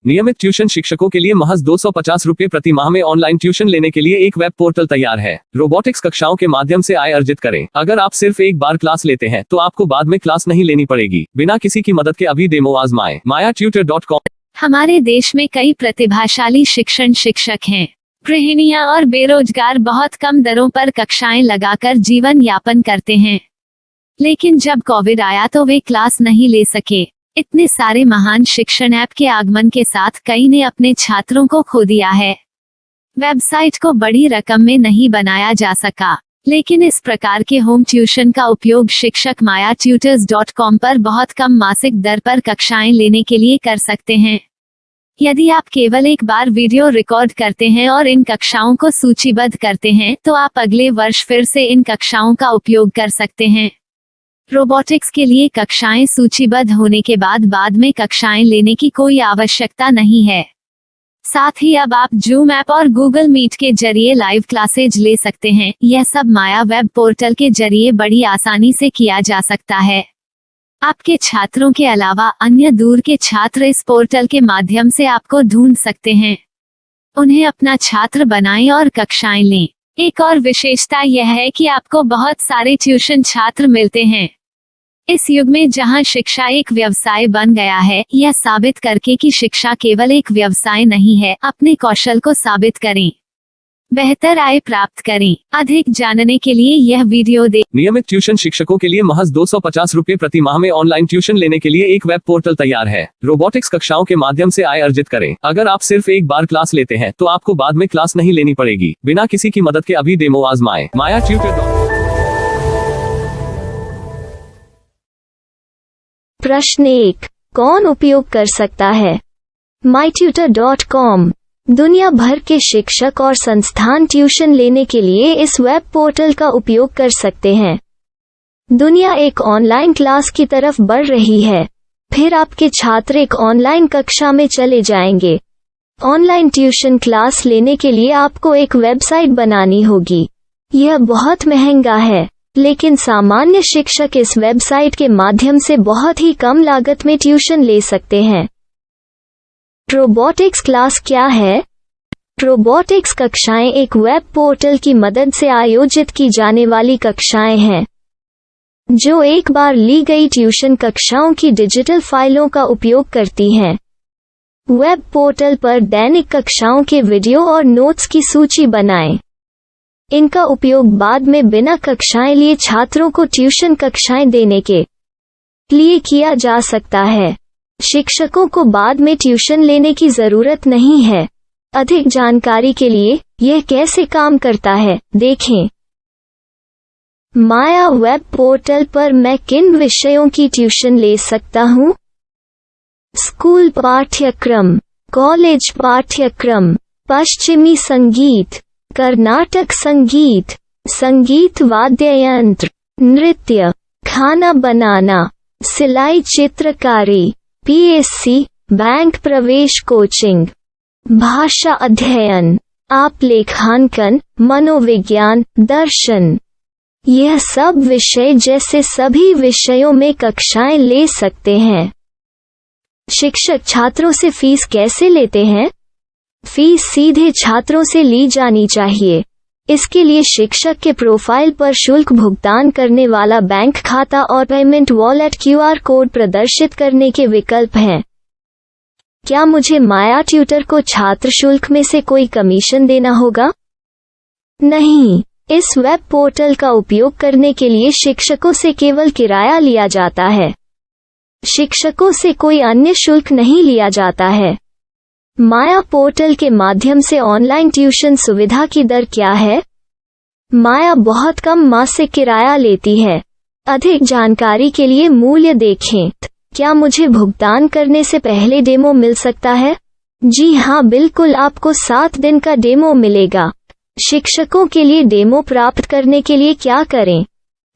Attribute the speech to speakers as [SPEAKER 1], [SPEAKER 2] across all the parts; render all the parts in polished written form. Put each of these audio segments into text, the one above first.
[SPEAKER 1] नियमित ट्यूशन शिक्षकों के लिए महज 250 रुपए प्रति माह में ऑनलाइन ट्यूशन लेने के लिए एक वेब पोर्टल तैयार है। रोबोटिक्स कक्षाओं के माध्यम से आय अर्जित करें। अगर आप सिर्फ एक बार क्लास लेते हैं तो आपको बाद में क्लास नहीं लेनी पड़ेगी। बिना किसी की मदद के अभी डेमो आजमाएं। mayatutor.com।
[SPEAKER 2] हमारे देश में कई प्रतिभाशाली शिक्षक हैं। गृहिणियां और बेरोजगार बहुत कम दरों पर कक्षाएं लगाकर जीवन यापन करते हैं, लेकिन जब कोविड आया तो वे क्लास नहीं ले सके। इतने सारे महान शिक्षण ऐप के आगमन के साथ कई ने अपने छात्रों को खो दिया है। वेबसाइट को बड़ी रकम में नहीं बनाया जा सका, लेकिन इस प्रकार के होम ट्यूशन का उपयोग शिक्षक mayatutors.com पर बहुत कम मासिक दर पर कक्षाएं लेने के लिए कर सकते हैं। यदि आप केवल एक बार वीडियो रिकॉर्ड करते हैं और इन कक्षाओं को सूचीबद्ध करते हैं तो आप अगले वर्ष फिर से इन कक्षाओं का उपयोग कर सकते हैं। रोबोटिक्स के लिए कक्षाएं सूचीबद्ध होने के बाद में कक्षाएं लेने की कोई आवश्यकता नहीं है। साथ ही अब आप जूम ऐप और गूगल मीट के जरिए लाइव क्लासेज ले सकते हैं। यह सब माया वेब पोर्टल के जरिए बड़ी आसानी से किया जा सकता है। आपके छात्रों के अलावा अन्य दूर के छात्र इस पोर्टल के माध्यम से आपको ढूंढ सकते हैं। उन्हें अपना छात्र बनाएं और कक्षाएं लें। एक और विशेषता यह है कि आपको बहुत सारे ट्यूशन छात्र मिलते हैं। इस युग में जहां शिक्षा एक व्यवसाय बन गया है, यह साबित करके कि शिक्षा केवल एक व्यवसाय नहीं है, अपने कौशल को साबित करें, बेहतर आय प्राप्त करें। अधिक जानने के लिए यह वीडियो देखें।
[SPEAKER 1] नियमित ट्यूशन शिक्षकों के लिए महज 250 रुपए प्रति माह में ऑनलाइन ट्यूशन लेने के लिए एक वेब पोर्टल तैयार है। रोबोटिक्स कक्षाओं के माध्यम से आय अर्जित करें। अगर आप सिर्फ एक बार क्लास लेते हैं तो आपको बाद में क्लास नहीं लेनी पड़ेगी। बिना किसी की मदद के अभी डेमो आजमाएं। mayatutor.com।
[SPEAKER 3] प्रश्न 1, कौन उपयोग कर सकता है? mytutor.com दुनिया भर के शिक्षक और संस्थान ट्यूशन लेने के लिए इस वेब पोर्टल का उपयोग कर सकते हैं। दुनिया एक ऑनलाइन क्लास की तरफ बढ़ रही है। फिर आपके छात्र एक ऑनलाइन कक्षा में चले जाएंगे। ऑनलाइन ट्यूशन क्लास लेने के लिए आपको एक वेबसाइट बनानी होगी। यह बहुत महंगा है, लेकिन सामान्य शिक्षक इस वेबसाइट के माध्यम से बहुत ही कम लागत में ट्यूशन ले सकते हैं। रोबोटिक्स क्लास क्या है? रोबोटिक्स कक्षाएं एक वेब पोर्टल की मदद से आयोजित की जाने वाली कक्षाएं हैं, जो एक बार ली गई ट्यूशन कक्षाओं की डिजिटल फाइलों का उपयोग करती हैं। वेब पोर्टल पर दैनिक कक्षाओं के वीडियो और नोट्स की सूची बनाएं। इनका उपयोग बाद में बिना कक्षाएं लिए छात्रों को ट्यूशन कक्षाएं देने के लिए किया जा सकता है। शिक्षकों को बाद में ट्यूशन लेने की जरूरत नहीं है। अधिक जानकारी के लिए यह कैसे काम करता है, देखें। माया वेब पोर्टल पर मैं किन विषयों की ट्यूशन ले सकता हूँ? स्कूल पाठ्यक्रम, कॉलेज पाठ्यक्रम, पश्चिमी संगीत, कर्नाटक संगीत, संगीत वाद्य यंत्र, नृत्य, खाना बनाना, सिलाई चित्रकारी, पीएससी, बैंक प्रवेश कोचिंग, भाषा अध्ययन, आप लेखांकन, मनोविज्ञान, दर्शन। यह सब विषय जैसे सभी विषयों में कक्षाएं ले सकते हैं। शिक्षक छात्रों से फीस कैसे लेते हैं? फीस सीधे छात्रों से ली जानी चाहिए। इसके लिए शिक्षक के प्रोफाइल पर शुल्क भुगतान करने वाला बैंक खाता और पेमेंट वॉलेट क्यूआर कोड प्रदर्शित करने के विकल्प हैं। क्या मुझे माया ट्यूटर को छात्र शुल्क में से कोई कमीशन देना होगा? नहीं, इस वेब पोर्टल का उपयोग करने के लिए शिक्षकों से केवल किराया लिया जाता है। शिक्षकों से कोई अन्य शुल्क नहीं लिया जाता है। माया पोर्टल के माध्यम से ऑनलाइन ट्यूशन सुविधा की दर क्या है? माया बहुत कम मासिक किराया लेती है। अधिक जानकारी के लिए मूल्य देखें। क्या मुझे भुगतान करने से पहले डेमो मिल सकता है? जी हाँ, बिल्कुल, आपको 7 दिन का डेमो मिलेगा। शिक्षकों के लिए डेमो प्राप्त करने के लिए क्या करें?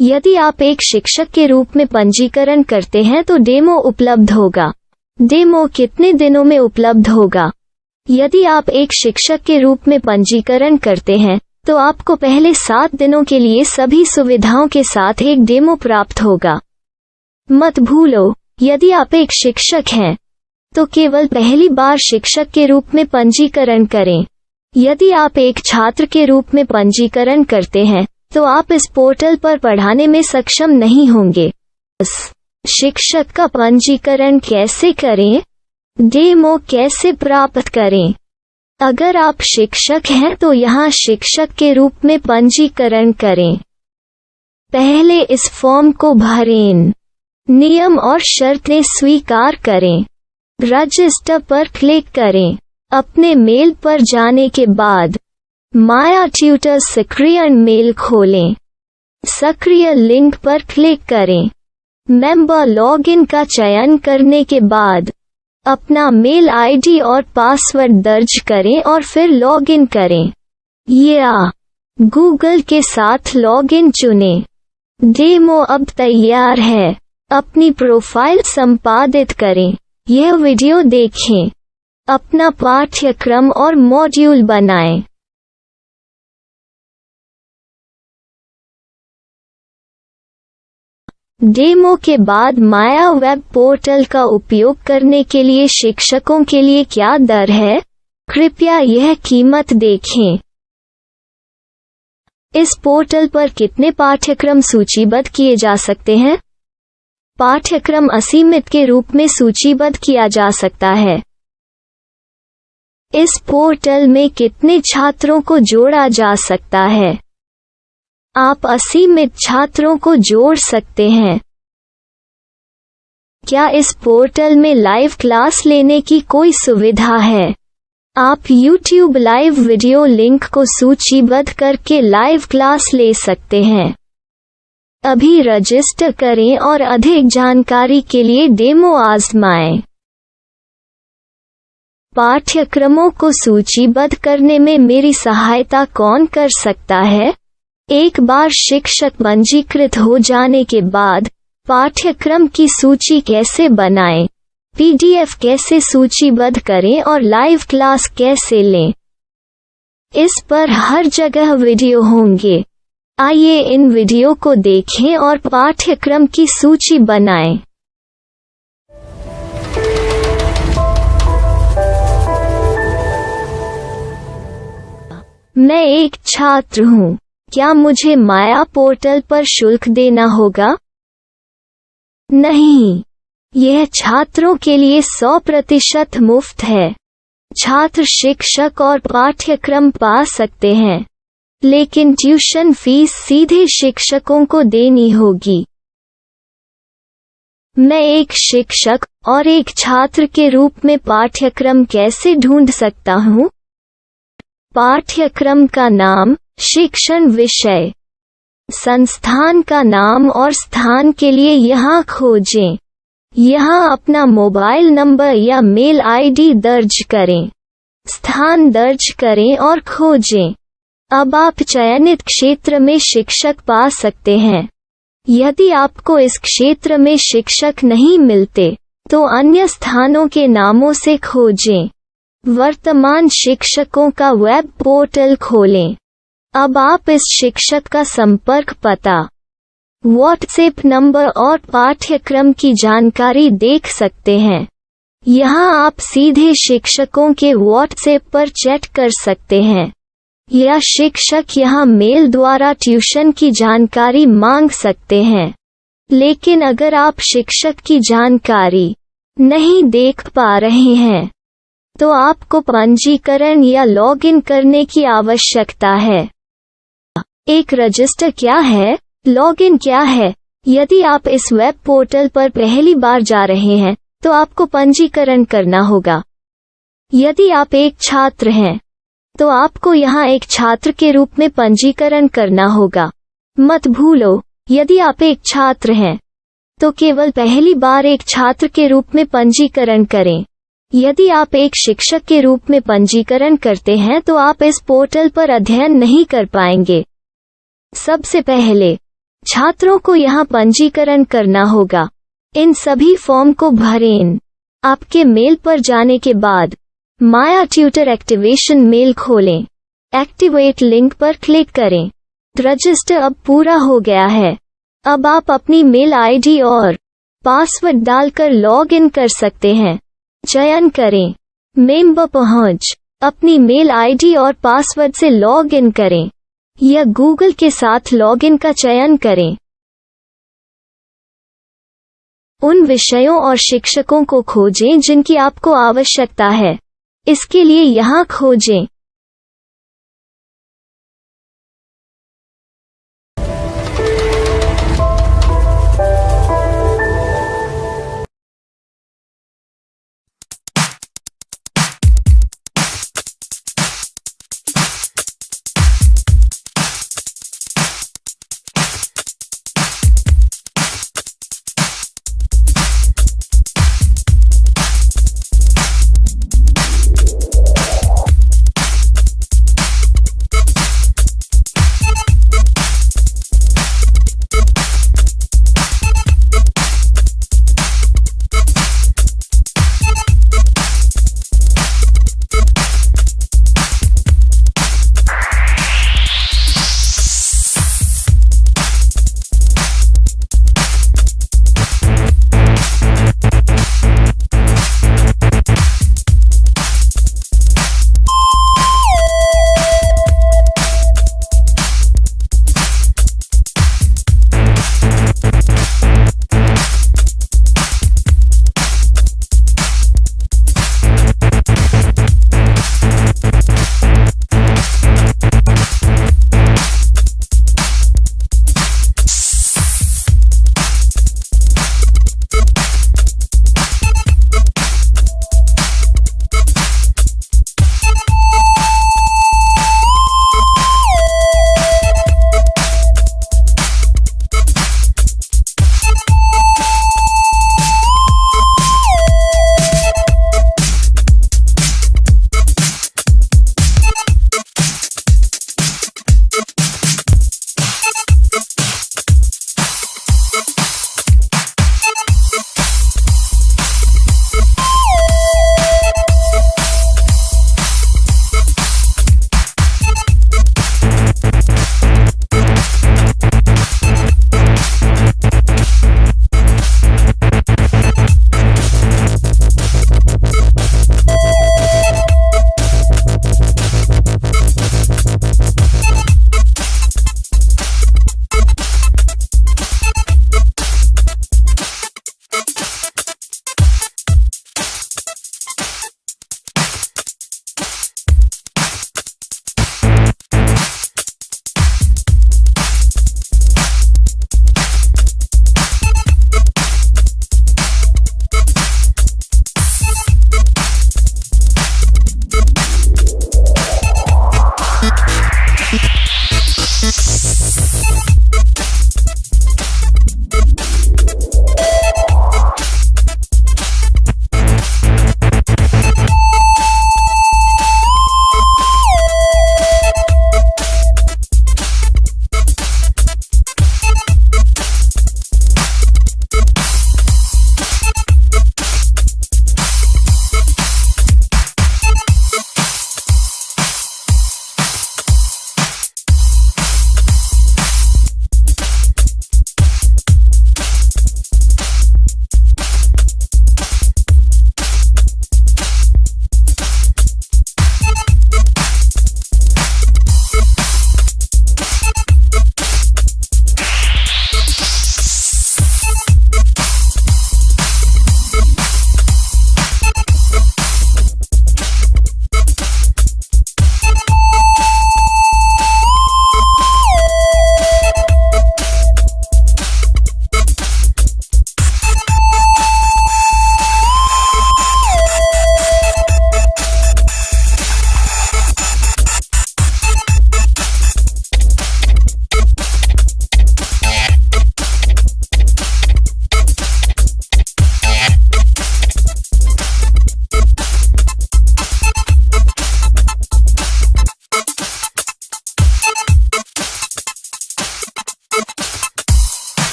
[SPEAKER 3] यदि आप एक शिक्षक के रूप में पंजीकरण करते हैं तो डेमो उपलब्ध होगा। डेमो कितने दिनों में उपलब्ध होगा? यदि आप एक शिक्षक के रूप में पंजीकरण करते हैं तो आपको पहले 7 दिनों के लिए सभी सुविधाओं के साथ एक डेमो प्राप्त होगा। मत भूलो, यदि आप एक शिक्षक हैं तो केवल पहली बार शिक्षक के रूप में पंजीकरण करें। यदि आप एक छात्र के रूप में पंजीकरण करते हैं तो आप इस पोर्टल पर पढ़ाने में सक्षम नहीं होंगे। शिक्षक का पंजीकरण कैसे करें? डेमो कैसे प्राप्त करें? अगर आप शिक्षक हैं तो यहाँ शिक्षक के रूप में पंजीकरण करें। पहले इस फॉर्म को भरें। नियम और शर्तें स्वीकार करें। रजिस्टर पर क्लिक करें। अपने मेल पर जाने के बाद माया ट्यूटर सक्रिय मेल खोलें। सक्रिय लिंक पर क्लिक करें। मेंबर लॉगिन का चयन करने के बाद अपना मेल आईडी और पासवर्ड दर्ज करें और फिर लॉगिन करें या गूगल के साथ लॉगिन चुनें। डेमो अब तैयार है। अपनी प्रोफाइल संपादित करें। यह वीडियो देखें। अपना पाठ्यक्रम और मॉड्यूल बनाएं। डेमो के बाद माया वेब पोर्टल का उपयोग करने के लिए शिक्षकों के लिए क्या दर है? कृपया यह कीमत देखें। इस पोर्टल पर कितने पाठ्यक्रम सूचीबद्ध किए जा सकते हैं? पाठ्यक्रम असीमित के रूप में सूचीबद्ध किया जा सकता है। इस पोर्टल में कितने छात्रों को जोड़ा जा सकता है? आप असीमित छात्रों को जोड़ सकते हैं। क्या इस पोर्टल में लाइव क्लास लेने की कोई सुविधा है? आप YouTube लाइव वीडियो लिंक को सूचीबद्ध करके लाइव क्लास ले सकते हैं। अभी रजिस्टर करें और अधिक जानकारी के लिए डेमो आजमाएं। पाठ्यक्रमों को सूचीबद्ध करने में मेरी सहायता कौन कर सकता है? एक बार शिक्षक पंजीकृत हो जाने के बाद पाठ्यक्रम की सूची कैसे बनाएं, PDF कैसे सूचीबद्ध करें और लाइव क्लास कैसे लें, इस पर हर जगह वीडियो होंगे। आइए इन वीडियो को देखें और पाठ्यक्रम की सूची बनाएं। मैं एक छात्र हूँ। क्या मुझे माया पोर्टल पर शुल्क देना होगा? नहीं, यह छात्रों के लिए 100% मुफ्त है। छात्र शिक्षक और पाठ्यक्रम पा सकते हैं, लेकिन ट्यूशन फीस सीधे शिक्षकों को देनी होगी। मैं एक शिक्षक और एक छात्र के रूप में पाठ्यक्रम कैसे ढूंढ सकता हूँ? पाठ्यक्रम का नाम, शिक्षण विषय, संस्थान का नाम और स्थान के लिए यहाँ खोजें। यहाँ अपना मोबाइल नंबर या मेल आईडी दर्ज करें। स्थान दर्ज करें और खोजें। अब आप चयनित क्षेत्र में शिक्षक पा सकते हैं। यदि आपको इस क्षेत्र में शिक्षक नहीं मिलते, तो अन्य स्थानों के नामों से खोजें। वर्तमान शिक्षकों का वेब पोर्टल खोलें। अब आप इस शिक्षक का संपर्क पता, व्हाट्सएप नंबर और पाठ्यक्रम की जानकारी देख सकते हैं। यहाँ आप सीधे शिक्षकों के व्हाट्सएप पर चैट कर सकते हैं या शिक्षक यहाँ मेल द्वारा ट्यूशन की जानकारी मांग सकते हैं। लेकिन अगर आप शिक्षक की जानकारी नहीं देख पा रहे हैं, तो आपको पंजीकरण या लॉगिन करने की आवश्यकता है। एक रजिस्टर क्या है? लॉगिन क्या है? यदि आप इस वेब पोर्टल पर पहली बार जा रहे हैं, तो आपको पंजीकरण करना होगा। यदि आप एक छात्र हैं, तो आपको यहाँ एक छात्र के रूप में पंजीकरण करना होगा। मत भूलो, यदि आप एक छात्र हैं, तो केवल पहली बार एक छात्र के रूप में पंजीकरण करें। यदि आप एक शिक्षक के रूप में पंजीकरण करते हैं तो आप इस पोर्टल पर अध्ययन नहीं कर पाएंगे। सबसे पहले छात्रों को यहाँ पंजीकरण करना होगा। इन सभी फॉर्म को भरें। आपके मेल पर जाने के बाद माया ट्यूटर एक्टिवेशन मेल खोलें। एक्टिवेट लिंक पर क्लिक करें। रजिस्टर अब पूरा हो गया है। अब आप अपनी मेल आईडी और पासवर्ड डालकर लॉग इन कर सकते हैं। चयन करें। मेंबर पहुंच। अपनी मेल आईडी और पासवर्ड से लॉग इन करें या गूगल के साथ लॉगिन का चयन करें। उन विषयों और शिक्षकों को खोजें जिनकी आपको आवश्यकता है। इसके लिए यहाँ खोजें।